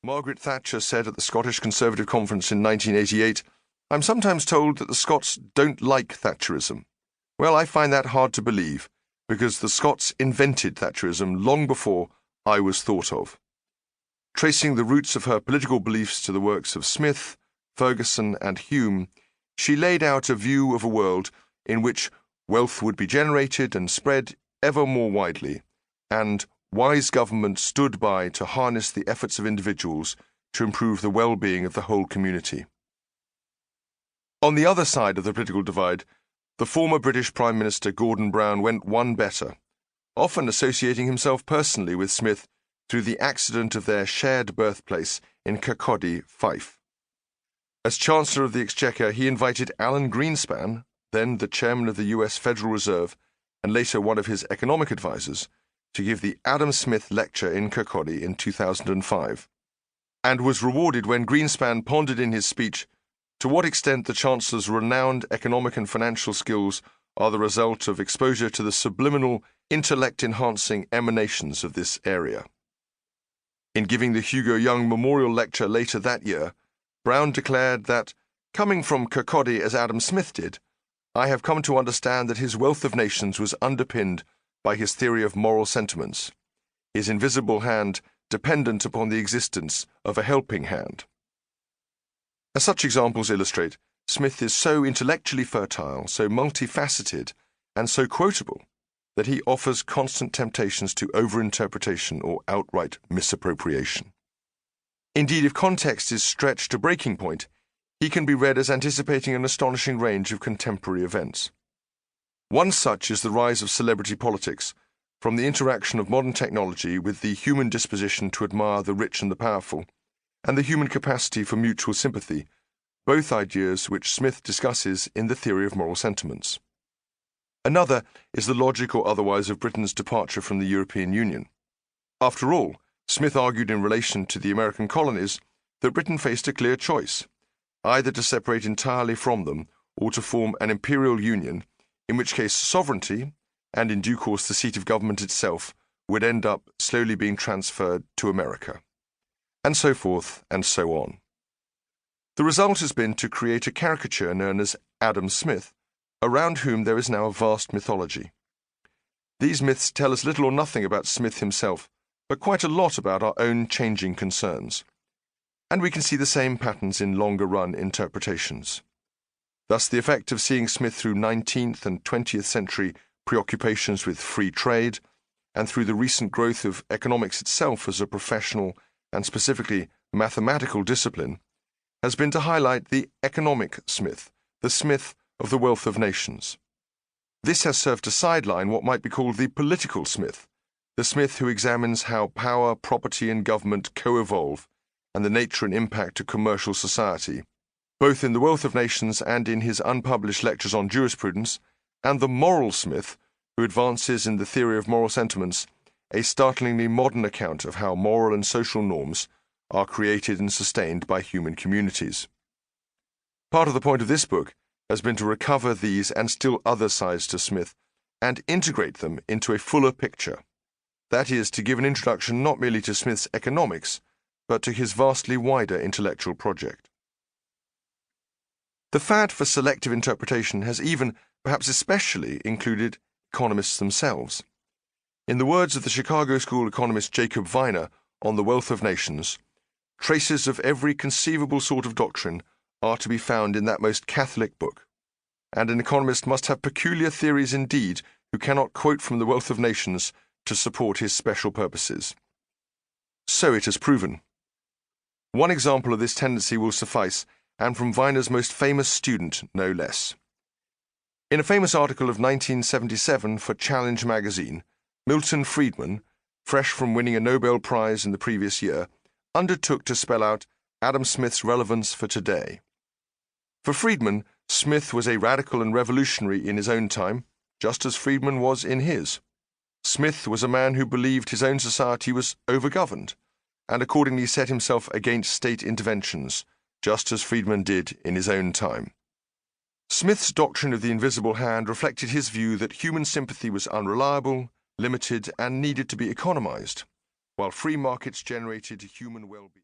Margaret Thatcher said at the Scottish Conservative Conference in 1988, "I'm sometimes told that the Scots don't like Thatcherism." Well, I find that hard to believe, because the Scots invented Thatcherism long before I was thought of. Tracing the roots of her political beliefs to the works of Smith, Ferguson, and Hume, she laid out a view of a world in which wealth would be generated and spread ever more widely, and wise government stood by to harness the efforts of individuals to improve the well-being of the whole community. On the other side of the political divide, the former British Prime Minister Gordon Brown went one better, often associating himself personally with Smith through the accident of their shared birthplace in Kirkcaldy, Fife. As Chancellor of the Exchequer, he invited Alan Greenspan, then the chairman of the US Federal Reserve and later one of his economic advisers, to give the Adam Smith Lecture in Kirkcaldy in 2005, and was rewarded when Greenspan pondered in his speech to what extent the Chancellor's renowned economic and financial skills are the result of exposure to the subliminal, intellect-enhancing emanations of this area. In giving the Hugo Young Memorial Lecture later that year, Brown declared that, coming from Kirkcaldy as Adam Smith did, I have come to understand that his wealth of nations was underpinned by his theory of moral sentiments, his invisible hand dependent upon the existence of a helping hand. As such examples illustrate, Smith is so intellectually fertile, so multifaceted, and so quotable that he offers constant temptations to overinterpretation or outright misappropriation. Indeed, if context is stretched to breaking point, he can be read as anticipating an astonishing range of contemporary events. One such is the rise of celebrity politics, from the interaction of modern technology with the human disposition to admire the rich and the powerful, and the human capacity for mutual sympathy, both ideas which Smith discusses in the theory of moral sentiments. Another is the logic or otherwise of Britain's departure from the European Union. After all, Smith argued in relation to the American colonies that Britain faced a clear choice, either to separate entirely from them or to form an imperial union, in which case sovereignty, and in due course the seat of government itself, would end up slowly being transferred to America. And so forth and so on. The result has been to create a caricature known as Adam Smith, around whom there is now a vast mythology. These myths tell us little or nothing about Smith himself, but quite a lot about our own changing concerns. And we can see the same patterns in longer-run interpretations. Thus, the effect of seeing Smith through 19th and 20th century preoccupations with free trade, and through the recent growth of economics itself as a professional and specifically mathematical discipline, has been to highlight the economic Smith, the Smith of the wealth of nations. This has served to sideline what might be called the political Smith, the Smith who examines how power, property, and government co-evolve, and the nature and impact of commercial society, both in The Wealth of Nations and in his unpublished lectures on jurisprudence, and the moral Smith, who advances in the theory of moral sentiments a startlingly modern account of how moral and social norms are created and sustained by human communities. Part of the point of this book has been to recover these and still other sides to Smith and integrate them into a fuller picture. That is, to give an introduction not merely to Smith's economics, but to his vastly wider intellectual project. The fad for selective interpretation has even, perhaps especially, included economists themselves. In the words of the Chicago School economist Jacob Viner on The Wealth of Nations, traces of every conceivable sort of doctrine are to be found in that most Catholic book, and an economist must have peculiar theories indeed who cannot quote from The Wealth of Nations to support his special purposes. So it has proven. One example of this tendency will suffice, and from Viner's most famous student, no less. In a famous article of 1977 for Challenge magazine, Milton Friedman, fresh from winning a Nobel Prize in the previous year, undertook to spell out Adam Smith's relevance for today. For Friedman, Smith was a radical and revolutionary in his own time, just as Friedman was in his. Smith was a man who believed his own society was overgoverned, and accordingly set himself against state interventions, just as Friedman did in his own time. Smith's doctrine of the invisible hand reflected his view that human sympathy was unreliable, limited, and needed to be economized, while free markets generated human well-being.